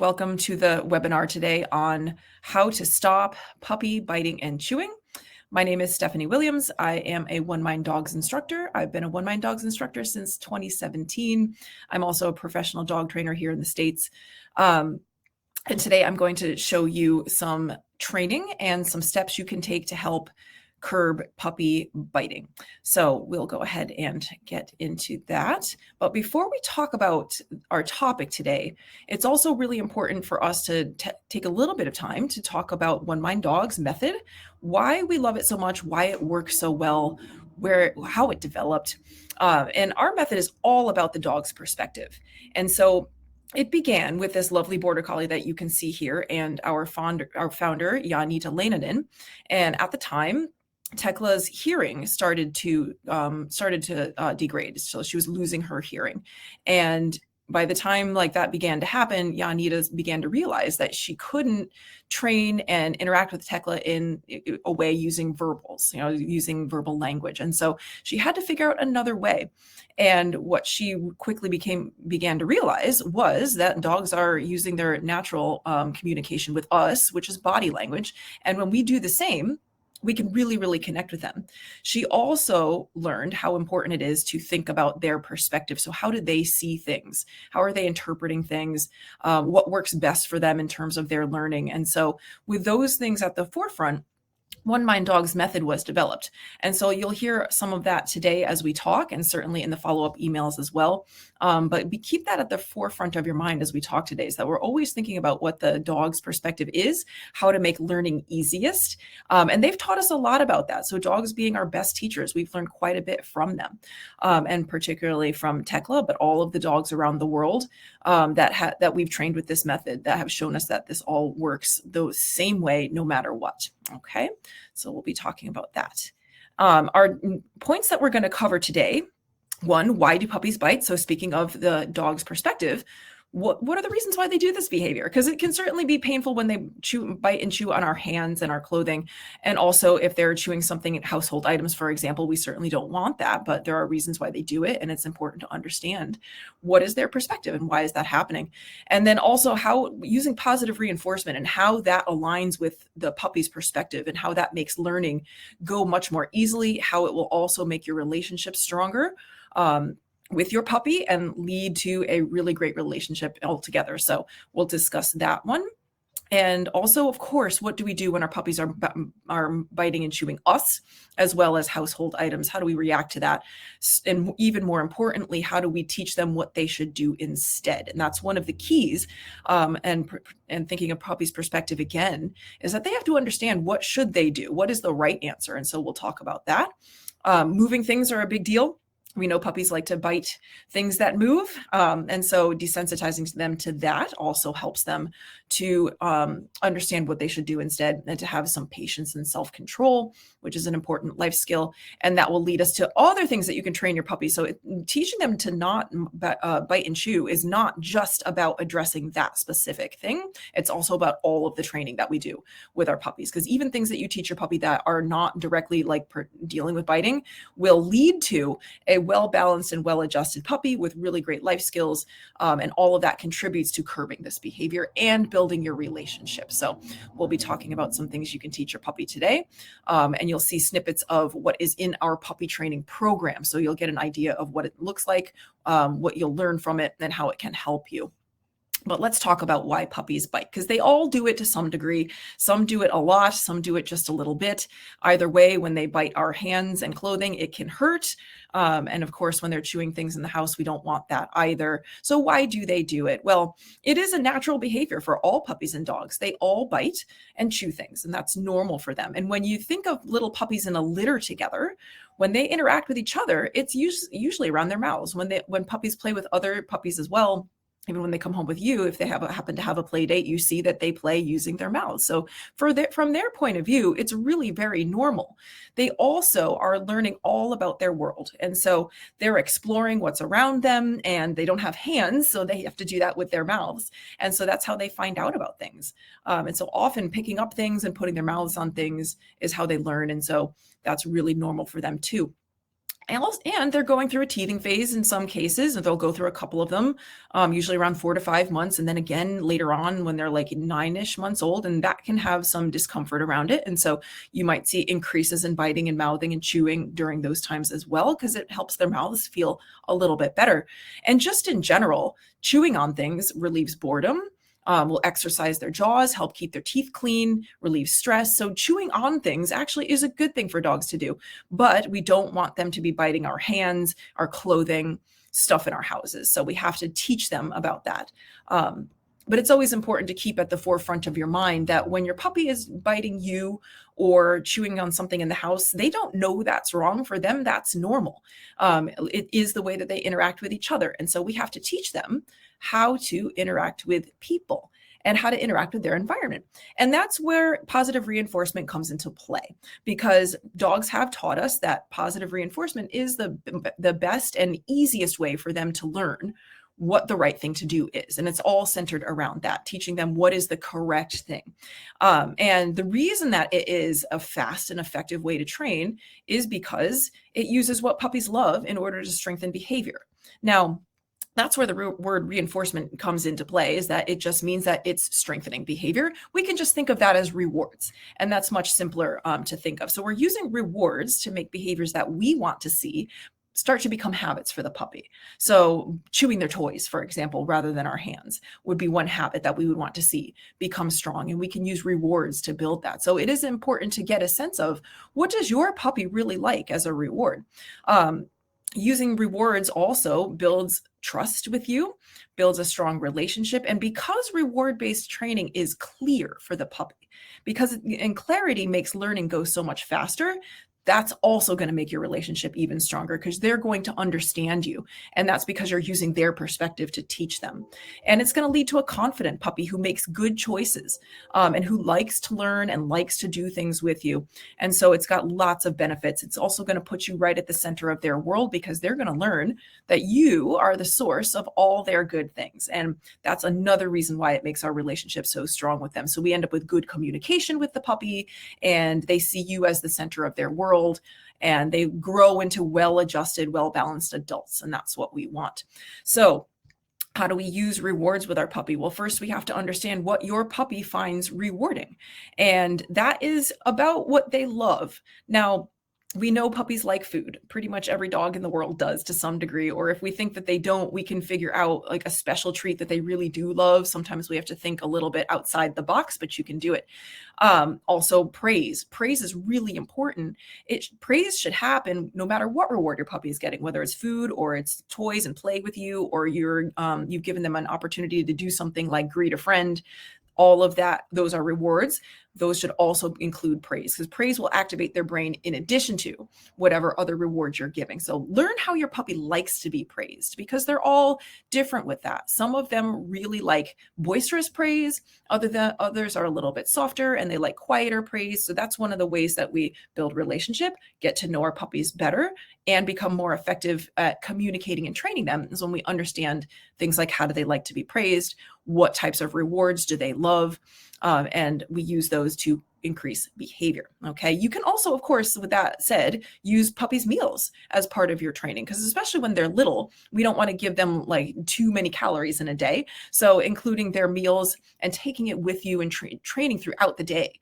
Welcome to the webinar today on how to stop puppy biting and chewing. My name is Stephanie Williams. I am a One Mind Dogs instructor. I've been a One Mind Dogs instructor since 2017. I'm also a professional dog trainer here in the States. And today I'm going to show you some training and some steps you can take to help curb puppy biting. So we'll go ahead and get into that. But before we talk about our topic today, it's also really important for us to take a little bit of time to talk about One Mind Dogs method, why we love it so much, why it works so well, how it developed. And our method is all about the dog's perspective. And so it began with this lovely border collie that you can see here and our founder, Janita Leinonen. And at the time, Tekla's hearing started to degrade. So she was losing her hearing. And by the time that began to happen, Janita began to realize that she couldn't train and interact with Tekla in a way using verbals, using verbal language. And so she had to figure out another way. And what she quickly began to realize was that dogs are using their natural communication with us, which is body language. And when we do the same, we can really, really connect with them. She also learned how important it is to think about their perspective. So how do they see things? How are they interpreting things? What works best for them in terms of their learning? And so with those things at the forefront, One Mind Dogs method was developed. And so you'll hear some of that today as we talk, and certainly in the follow-up emails as well. But keep that at the forefront of your mind as we talk today, is that we're always thinking about what the dog's perspective is, how to make learning easiest. And they've taught us a lot about that. So dogs being our best teachers, we've learned quite a bit from them, and particularly from Tekla, but all of the dogs around the world that we've trained with this method that have shown us that this all works the same way, no matter what. Okay, so we'll be talking about that. Our points that we're going to cover today: one, why do puppies bite? So speaking of the dog's perspective, what are the reasons why they do this behavior? Because it can certainly be painful when they bite and chew on our hands and our clothing. And also if they're chewing something in household items, for example, we certainly don't want that, but there are reasons why they do it. And it's important to understand what is their perspective and why is that happening? And then also how using positive reinforcement and how that aligns with the puppy's perspective and how that makes learning go much more easily, how it will also make your relationship stronger with your puppy and lead to a really great relationship altogether. So we'll discuss that one. And also, of course, what do we do when our puppies are biting and chewing us, as well as household items? How do we react to that? And even more importantly, how do we teach them what they should do instead? And that's one of the keys. And thinking of puppies' perspective again, is that they have to understand what should they do? What is the right answer? And so we'll talk about that. Moving things are a big deal. We know puppies like to bite things that move. And so desensitizing them to that also helps them to understand what they should do instead, and to have some patience and self-control, which is an important life skill. And that will lead us to other things that you can train your puppy. So teaching them to not bite and chew is not just about addressing that specific thing. It's also about all of the training that we do with our puppies. Because even things that you teach your puppy that are not directly dealing with biting will lead to a well-balanced and well-adjusted puppy with really great life skills. And all of that contributes to curbing this behavior and building your relationship. So we'll be talking about some things you can teach your puppy today. And you'll see snippets of what is in our puppy training program. So you'll get an idea of what it looks like, what you'll learn from it, and how it can help you. But let's talk about why puppies bite, because they all do it to some degree. Some do it a lot, some do it just a little bit. Either way, when they bite our hands and clothing, it can hurt. And of course, when they're chewing things in the house, we don't want that either. So why do they do it? Well, it is a natural behavior for all puppies and dogs. They all bite and chew things, and that's normal for them. And when you think of little puppies in a litter together, when they interact with each other, it's usually around their mouths. When puppies play with other puppies as well, even when they come home with you, if they happen to have a play date, you see that they play using their mouths. So from their point of view, it's really very normal. They also are learning all about their world. And so they're exploring what's around them, and they don't have hands, so they have to do that with their mouths. And so that's how they find out about things. And so often picking up things and putting their mouths on things is how they learn. And so that's really normal for them too. And they're going through a teething phase in some cases, and they'll go through a couple of them, usually around 4 to 5 months, and then again later on when they're like 9-ish months old, and that can have some discomfort around it. And so you might see increases in biting and mouthing and chewing during those times as well, because it helps their mouths feel a little bit better. And just in general, chewing on things relieves boredom, will exercise their jaws, help keep their teeth clean, relieve stress. So chewing on things actually is a good thing for dogs to do, but we don't want them to be biting our hands, our clothing, stuff in our houses. So we have to teach them about that. But it's always important to keep at the forefront of your mind that when your puppy is biting you or chewing on something in the house, they don't know that's wrong. For them, that's normal. It is the way that they interact with each other. And so we have to teach them how to interact with people and how to interact with their environment. And that's where positive reinforcement comes into play, because dogs have taught us that positive reinforcement is the best and easiest way for them to learn what the right thing to do is. And it's all centered around that, teaching them what is the correct thing. And the reason that it is a fast and effective way to train is because it uses what puppies love in order to strengthen behavior. Now, that's where the word reinforcement comes into play, is that it just means that it's strengthening behavior. We can just think of that as rewards, and that's much simpler to think of. So we're using rewards to make behaviors that we want to see start to become habits for the puppy. So chewing their toys, for example, rather than our hands, would be one habit that we would want to see become strong, and we can use rewards to build that. So it is important to get a sense of, what does your puppy really like as a reward? Using rewards also builds trust with you, builds a strong relationship. And because reward-based training is clear for the puppy, and clarity makes learning go so much faster, that's also going to make your relationship even stronger, because they're going to understand you. And that's because you're using their perspective to teach them. And it's going to lead to a confident puppy who makes good choices, and who likes to learn and likes to do things with you. And so it's got lots of benefits. It's also going to put you right at the center of their world, because they're going to learn that you are the source of all their good things. And that's another reason why it makes our relationship so strong with them. So we end up with good communication with the puppy, and they see you as the center of their world, and they grow into well-adjusted, well-balanced adults. And that's what we want. So how do we use rewards with our puppy? Well, first we have to understand what your puppy finds rewarding. And that is about what they love. Now, we know puppies like food. Pretty much every dog in the world does to some degree. Or if we think that they don't, we can figure out like a special treat that they really do love. Sometimes we have to think a little bit outside the box, but you can do it. Also, praise. Praise is really important. Praise should happen no matter what reward your puppy is getting, whether it's food or it's toys and play with you, or you've given them an opportunity to do something like greet a friend. All of that, those are rewards. Those should also include praise, because praise will activate their brain in addition to whatever other rewards you're giving. So learn how your puppy likes to be praised, because they're all different with that. Some of them really like boisterous praise. Others are a little bit softer and they like quieter praise. So that's one of the ways that we build relationship, get to know our puppies better, and become more effective at communicating and training them, is when we understand things like, how do they like to be praised? What types of rewards do they love? And we use those to increase behavior. Okay. You can also, of course, with that said, use puppies' meals as part of your training, because especially when they're little, we don't want to give them like too many calories in a day. So including their meals and taking it with you and training throughout the day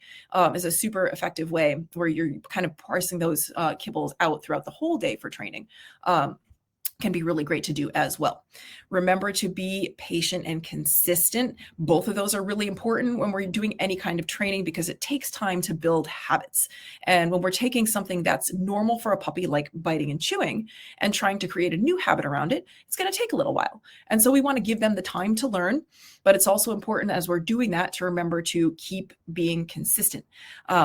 is a super effective way, where you're kind of parsing those kibbles out throughout the whole day for training. Can be really great to do as well. Remember to be patient and consistent. Both of those are really important when we're doing any kind of training, because it takes time to build habits. And when we're taking something that's normal for a puppy, like biting and chewing, and trying to create a new habit around it, it's going to take a little while. And so we want to give them the time to learn, but it's also important as we're doing that to remember to keep being consistent.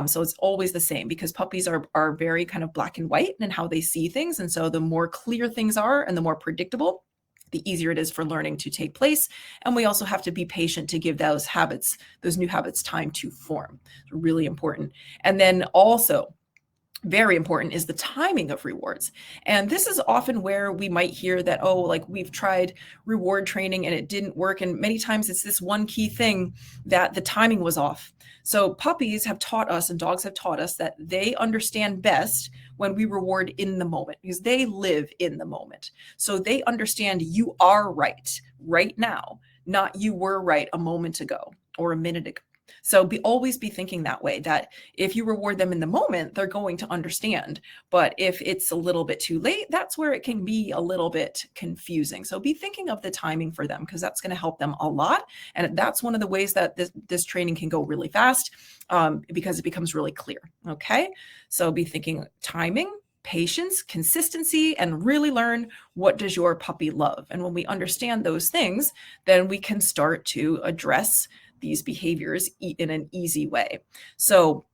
So it's always the same, because puppies are very kind of black and white in how they see things. And so the more clear things are and the more predictable, the easier it is for learning to take place. And we also have to be patient to give those habits, those new habits, time to form. It's really important. And then also, very important is the timing of rewards. And this is often where we might hear that, oh, like we've tried reward training and it didn't work. And many times it's this one key thing that the timing was off. So puppies have taught us and dogs have taught us that they understand best when we reward in the moment because they live in the moment. So they understand you are right now, not you were right a moment ago or a minute ago. So always be thinking that way, that if you reward them in the moment, they're going to understand. But if it's a little bit too late, that's where it can be a little bit confusing. So be thinking of the timing for them because that's going to help them a lot. And that's one of the ways that this training can go really fast because it becomes really clear. Okay. So be thinking timing, patience, consistency, and really learn what does your puppy love. And when we understand those things, then we can start to address these behaviors in an easy way. So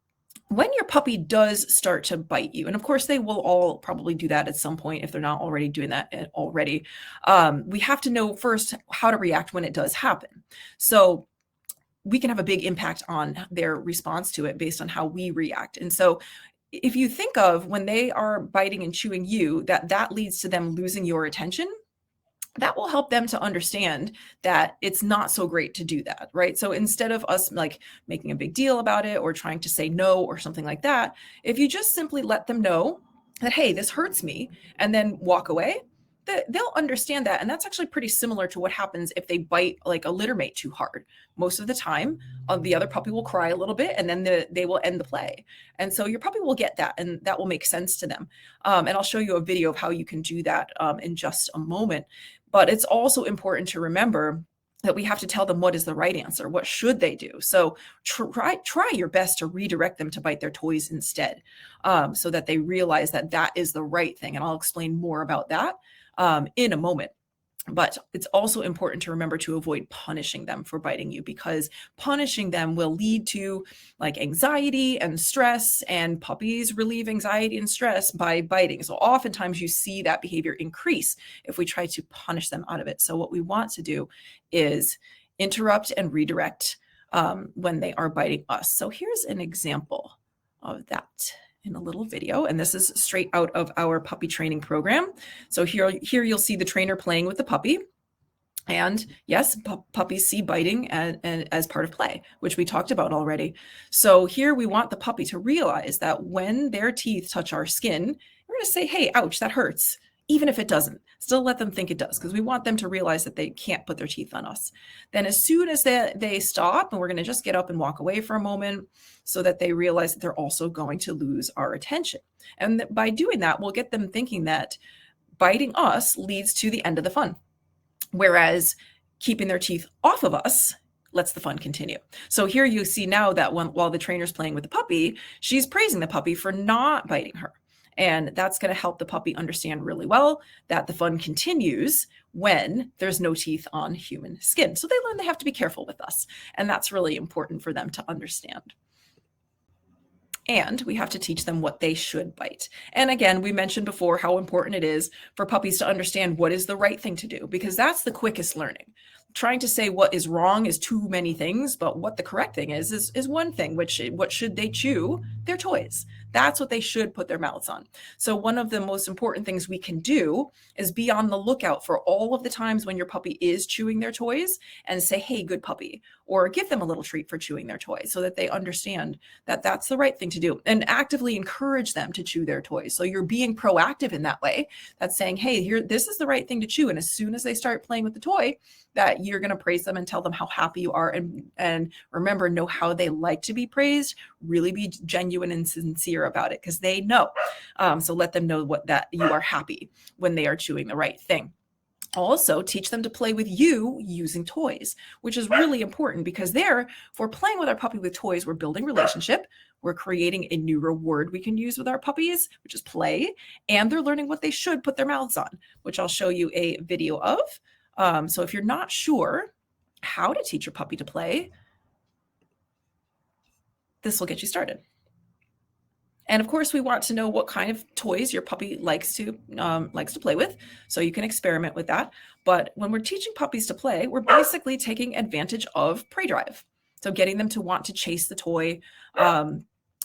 when your puppy does start to bite you, and of course they will all probably do that at some point if they're not already doing that already, we have to know first how to react when it does happen. So we can have a big impact on their response to it based on how we react. And so if you think of when they are biting and chewing you, that leads to them losing your attention, that will help them to understand that it's not so great to do that, right? So instead of us like making a big deal about it or trying to say no or something like that, if you just simply let them know that, hey, this hurts me, and then walk away, they'll understand that. And that's actually pretty similar to what happens if they bite like a litter mate too hard. Most of the time, the other puppy will cry a little bit and then they will end the play. And so your puppy will get that and that will make sense to them. And I'll show you a video of how you can do that in just a moment. But it's also important to remember that we have to tell them what is the right answer. What should they do? So try your best to redirect them to bite their toys instead, so that they realize that that is the right thing. And I'll explain more about that in a moment. But it's also important to remember to avoid punishing them for biting you, because punishing them will lead to like anxiety and stress, and puppies relieve anxiety and stress by biting. So oftentimes you see that behavior increase if we try to punish them out of it. So what we want to do is interrupt and redirect when they are biting us. So here's an example of that in a little video, and this is straight out of our puppy training program. So here you'll see the trainer playing with the puppy. And yes, puppies see biting as part of play, which we talked about already. So here we want the puppy to realize that when their teeth touch our skin, we're going to say, hey, ouch, that hurts. Even if it doesn't, still let them think it does, because we want them to realize that they can't put their teeth on us. Then as soon as they stop, and we're going to just get up and walk away for a moment so that they realize that they're also going to lose our attention. And by doing that, we'll get them thinking that biting us leads to the end of the fun, whereas keeping their teeth off of us lets the fun continue. So here you see now that while the trainer's playing with the puppy, she's praising the puppy for not biting her. And that's going to help the puppy understand really well that the fun continues when there's no teeth on human skin. So they learn they have to be careful with us. And that's really important for them to understand. And we have to teach them what they should bite. And again, we mentioned before how important it is for puppies to understand what is the right thing to do, because that's the quickest learning. Trying to say what is wrong is too many things, but what the correct thing is one thing, which what should they chew? Their toys. That's what they should put their mouths on. So one of the most important things we can do is be on the lookout for all of the times when your puppy is chewing their toys and say, hey, good puppy, or give them a little treat for chewing their toys so that they understand that that's the right thing to do, and actively encourage them to chew their toys. So you're being proactive in that way. That's saying, hey, here, this is the right thing to chew. And as soon as they start playing with the toy, that you're going to praise them and tell them how happy you are. And remember, know how they like to be praised, really be genuine and sincere about it, because they know. So let them know that you are happy when they are chewing the right thing. Also, teach them to play with you using toys, which is really important, because if we're playing with our puppy with toys, we're building relationship. We're creating a new reward we can use with our puppies, which is play. And they're learning what they should put their mouths on, which I'll show you a video of. So if you're not sure how to teach your puppy to play, this will get you started. And of course, we want to know what kind of toys your puppy likes to play with, so you can experiment with that. But when we're teaching puppies to play, we're basically taking advantage of prey drive. So getting them to want to chase the toy,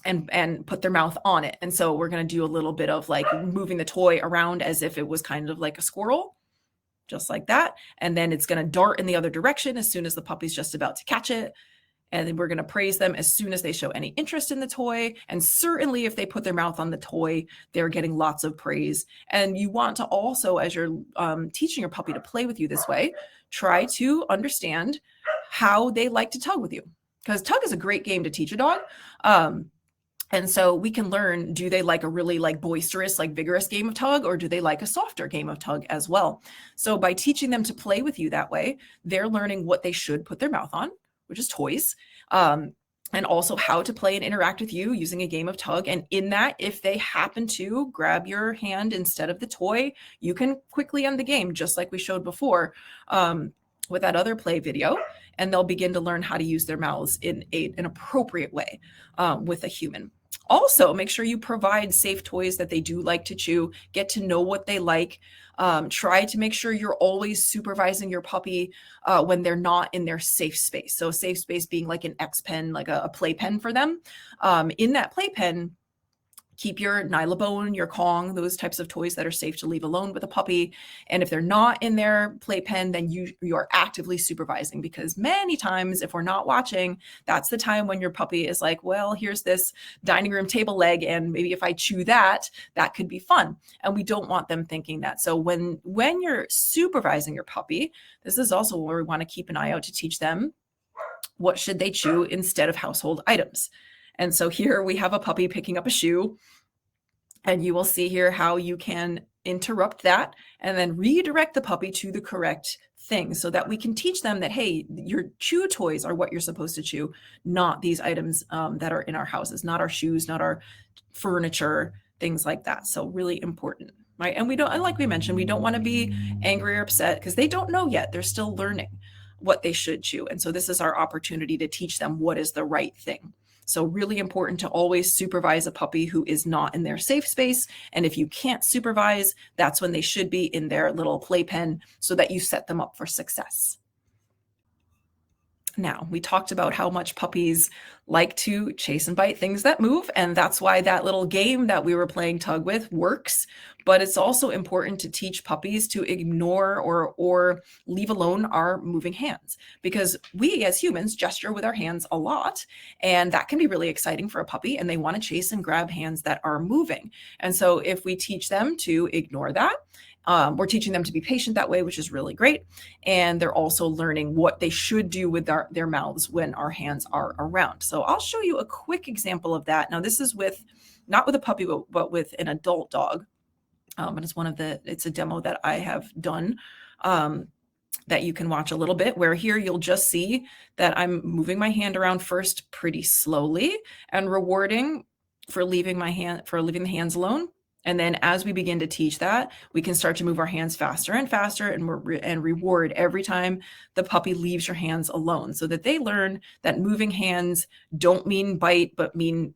and put their mouth on it. And so we're going to do a little bit of like moving the toy around as if it was kind of like a squirrel, just like that. And then it's going to dart in the other direction as soon as the puppy's just about to catch it. And then we're going to praise them as soon as they show any interest in the toy. And certainly if they put their mouth on the toy, they're getting lots of praise. And you want to also, as you're teaching your puppy to play with you this way, try to understand how they like to tug with you. Because tug is a great game to teach a dog. And so we can learn, do they like a really like boisterous, like vigorous game of tug, or do they like a softer game of tug as well? So by teaching them to play with you that way, they're learning what they should put their mouth on, which is toys, and also how to play and interact with you using a game of tug. And in that, if they happen to grab your hand instead of the toy, you can quickly end the game, just like we showed before with that other play video. And they'll begin to learn how to use their mouths in an appropriate way with a human. Also, make sure you provide safe toys that they do like to chew, get to know what they like. Try to make sure you're always supervising your puppy when they're not in their safe space. So safe space being like an X pen, like a play pen for them. In that play pen, keep your Nylabone, your Kong, those types of toys that are safe to leave alone with a puppy. And if they're not in their playpen, then you are actively supervising, because many times if we're not watching, that's the time when your puppy is like, well, here's this dining room table leg, and maybe if I chew that, that could be fun. And we don't want them thinking that. So when you're supervising your puppy, this is also where we want to keep an eye out to teach them what should they chew instead of household items. And so here we have a puppy picking up a shoe, and you will see here how you can interrupt that and then redirect the puppy to the correct thing, so that we can teach them that, hey, your chew toys are what you're supposed to chew, not these items that are in our houses, not our shoes, not our furniture, things like that. So really important, right? And we don't, and like we mentioned, we don't want to be angry or upset because they don't know yet. They're still learning what they should chew. And so this is our opportunity to teach them what is the right thing. So really important to always supervise a puppy who is not in their safe space. And if you can't supervise, that's when they should be in their little playpen, so that you set them up for success. Now, we talked about how much puppies like to chase and bite things that move, and that's why that little game that we were playing tug with works. But it's also important to teach puppies to ignore or leave alone our moving hands, because we as humans gesture with our hands a lot, and that can be really exciting for a puppy, and they want to chase and grab hands that are moving. And so if we teach them to ignore that, we're teaching them to be patient that way, which is really great. And they're also learning what they should do with their mouths when our hands are around. So I'll show you a quick example of that. Now, this is not with a puppy, but with an adult dog. And it's a demo that I have done that you can watch a little bit, where here you'll just see that I'm moving my hand around first pretty slowly and rewarding for leaving the hands alone. And then as we begin to teach that, we can start to move our hands faster and faster, and reward every time the puppy leaves your hands alone, so that they learn that moving hands don't mean bite, but mean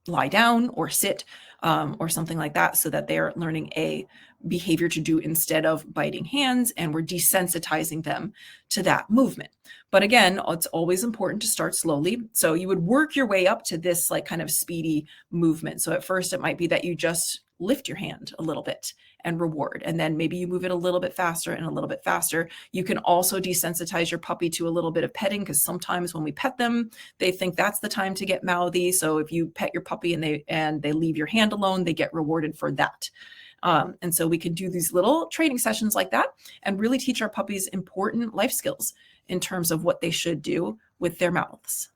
lie down or sit or something like that, so that they're learning a behavior to do instead of biting hands, and we're desensitizing them to that movement. But again, it's always important to start slowly. So you would work your way up to this like kind of speedy movement. So at first it might be that you just lift your hand a little bit and reward, and then maybe you move it a little bit faster and a little bit faster. You can also desensitize your puppy to a little bit of petting, because sometimes when we pet them, they think that's the time to get mouthy. So if you pet your puppy and they leave your hand alone, they get rewarded for that. And so we can do these little training sessions like that and really teach our puppies important life skills in terms of what they should do with their mouths.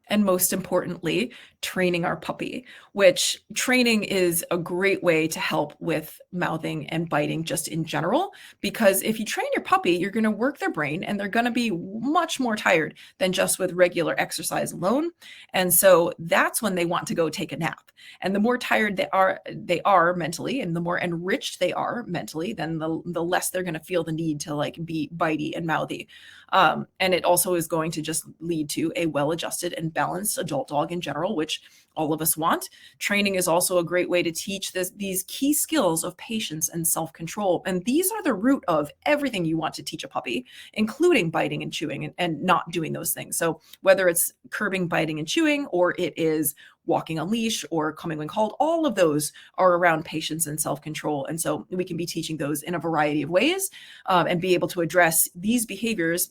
And most importantly, training our puppy, which training is a great way to help with mouthing and biting just in general. Because if you train your puppy, you're going to work their brain, and they're going to be much more tired than just with regular exercise alone. And so that's when they want to go take a nap. And the more tired they are mentally, and the more enriched they are mentally, then the less they're going to feel the need to like be bitey and mouthy. And it also is going to just lead to a well-adjusted and balanced adult dog in general, which all of us want. Training is also a great way to teach these key skills of patience and self-control. And these are the root of everything you want to teach a puppy, including biting and chewing and not doing those things. So whether it's curbing biting and chewing, or it is walking on leash or coming when called. All of those are around patience and self-control. And so we can be teaching those in a variety of ways and be able to address these behaviors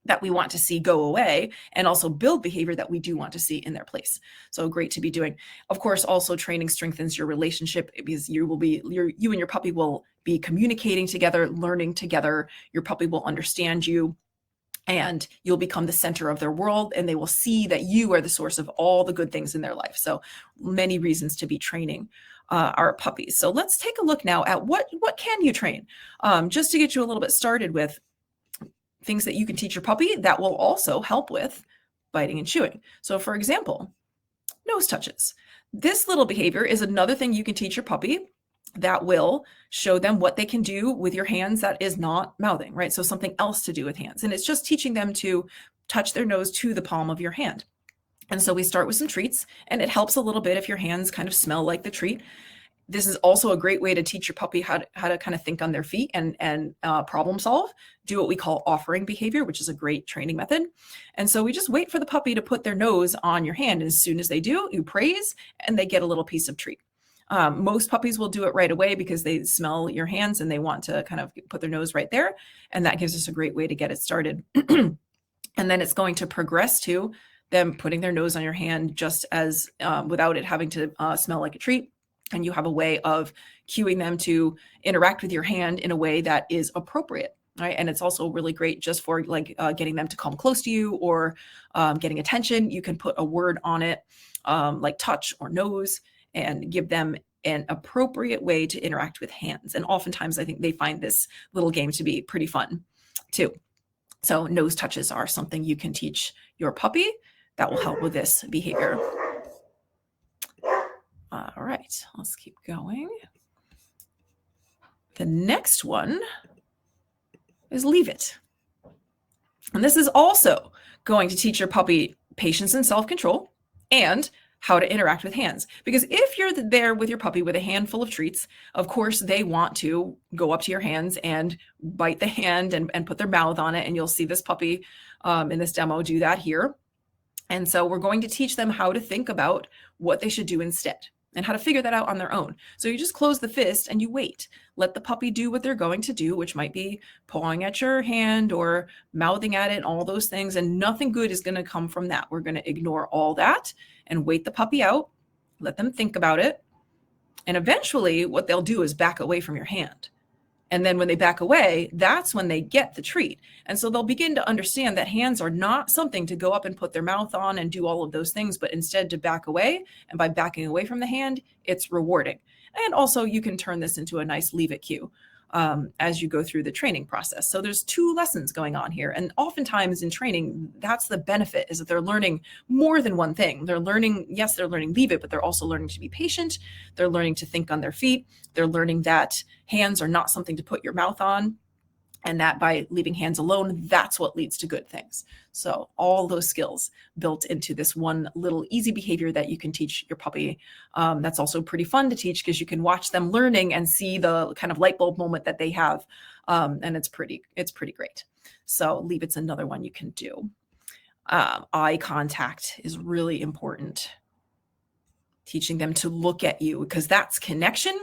that we want to see go away and also build behavior that we do want to see in their place. So great to be doing. Of course, also training strengthens your relationship because you and your puppy will be communicating together, learning together. Your puppy will understand you and you'll become the center of their world, and they will see that you are the source of all the good things in their life. So many reasons to be training our puppies. So let's take a look now at what can you train, just to get you a little bit started with things that you can teach your puppy that will also help with biting and chewing. So for example, nose touches. This little behavior is another thing you can teach your puppy that will show them what they can do with your hands that is not mouthing, right? So something else to do with hands. And it's just teaching them to touch their nose to the palm of your hand. And so we start with some treats, and it helps a little bit if your hands kind of smell like the treat. This is also a great way to teach your puppy how to kind of think on their feet and problem solve, do what we call offering behavior, which is a great training method. And so we just wait for the puppy to put their nose on your hand. And as soon as they do, you praise and they get a little piece of treat. Most puppies will do it right away because they smell your hands and they want to kind of put their nose right there. And that gives us a great way to get it started. And then it's going to progress to them putting their nose on your hand just as without it having to smell like a treat. And you have a way of cueing them to interact with your hand in a way that is appropriate, right? And it's also really great just for like getting them to come close to you or getting attention. You can put a word on it like touch or nose and give them an appropriate way to interact with hands. And oftentimes I think they find this little game to be pretty fun too. So nose touches are something you can teach your puppy that will help with this behavior. All right, let's keep going. The next one is leave it. And this is also going to teach your puppy patience and self-control and how to interact with hands. Because if you're there with your puppy with a handful of treats, of course, they want to go up to your hands and bite the hand and put their mouth on it. And you'll see this puppy in this demo do that here. And so we're going to teach them how to think about what they should do instead and how to figure that out on their own. So you just close the fist and you wait. Let the puppy do what they're going to do, which might be pawing at your hand or mouthing at it, all those things. And nothing good is going to come from that. We're going to ignore all that and wait the puppy out, let them think about it. And eventually what they'll do is back away from your hand. And then when they back away, that's when they get the treat. And so they'll begin to understand that hands are not something to go up and put their mouth on and do all of those things, but instead to back away. And by backing away from the hand, it's rewarding. And also you can turn this into a nice leave it cue as you go through the training process. So there's two lessons going on here. And oftentimes in training, that's the benefit, is that they're learning more than one thing. They're learning, yes, they're learning leave it, but they're also learning to be patient. They're learning to think on their feet. They're learning that hands are not something to put your mouth on, and that by leaving hands alone, that's what leads to good things. So all those skills built into this one little easy behavior that you can teach your puppy. That's also pretty fun to teach because you can watch them learning and see the kind of light bulb moment that they have. And it's pretty great. So leave it's another one you can do. Eye contact is really important. Teaching them to look at you because that's connection.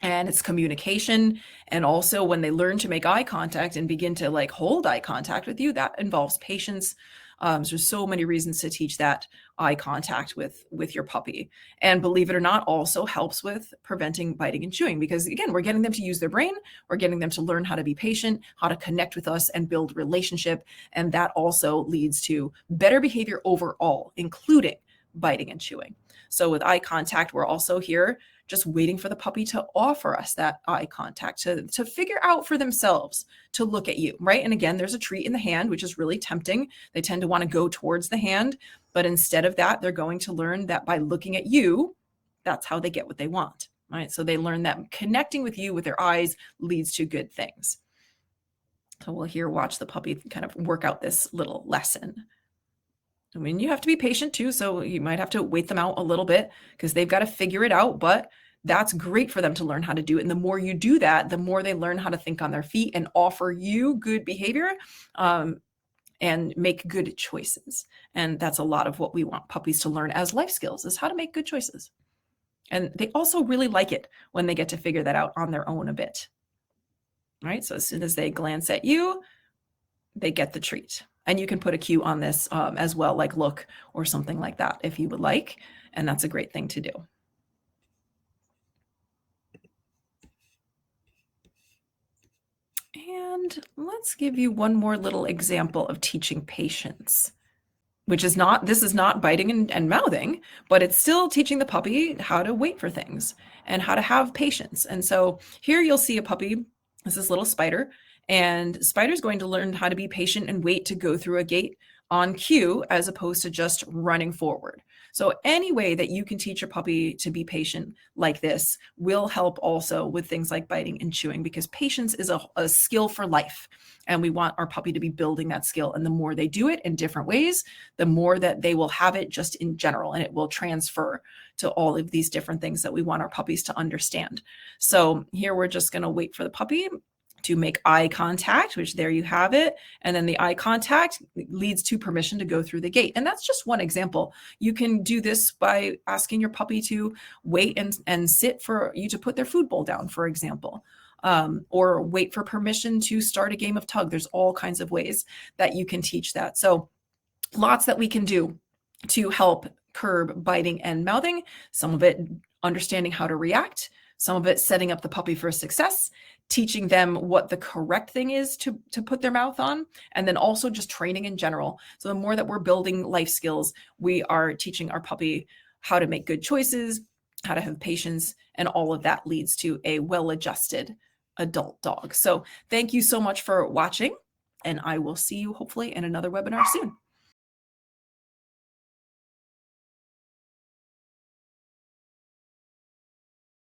And it's communication. And also when they learn to make eye contact and begin to like hold eye contact with you, that involves patience. So there's so many reasons to teach that eye contact with your puppy. And believe it or not, also helps with preventing biting and chewing, because again, we're getting them to use their brain. We're getting them to learn how to be patient, how to connect with us and build relationship. And that also leads to better behavior overall, including biting and chewing. So with eye contact, we're also here just waiting for the puppy to offer us that eye contact, to figure out for themselves to look at you, right? And again, there's a treat in the hand, which is really tempting. They tend to want to go towards the hand, but instead of that, they're going to learn that by looking at you, that's how they get what they want, right? So they learn that connecting with you with their eyes leads to good things. So we'll here watch the puppy kind of work out this little lesson. I mean, you have to be patient too, so you might have to wait them out a little bit because they've got to figure it out, but that's great for them to learn how to do it. And the more you do that, the more they learn how to think on their feet and offer you good behavior. and make good choices. And that's a lot of what we want puppies to learn as life skills, is how to make good choices. And they also really like it when they get to figure that out on their own a bit. All right, so as soon as they glance at you, they get the treat. And you can put a cue on this as well, like look or something like that if you would like. And that's a great thing to do. And let's give you one more little example of teaching patience, which is not, this is not biting and mouthing, but it's still teaching the puppy how to wait for things and how to have patience. And so here you'll see a puppy, this is little Spider, and Spider's going to learn how to be patient and wait to go through a gate on cue as opposed to just running forward. So any way that you can teach your puppy to be patient like this will help also with things like biting and chewing, because patience is a skill for life. And we want our puppy to be building that skill. And the more they do it in different ways, the more that they will have it just in general, and it will transfer to all of these different things that we want our puppies to understand. So here we're just going to wait for the puppy to make eye contact, which there you have it. And then the eye contact leads to permission to go through the gate. And that's just one example. You can do this by asking your puppy to wait and sit for you to put their food bowl down, for example, or wait for permission to start a game of tug. There's all kinds of ways that you can teach that. So lots that we can do to help curb biting and mouthing. Some of it understanding how to react, some of it setting up the puppy for success, teaching them what the correct thing is to put their mouth on, and then also just training in general. So the more that we're building life skills, we are teaching our puppy how to make good choices, how to have patience, and all of that leads to a well-adjusted adult dog. So thank you so much for watching, and I will see you hopefully in another webinar soon.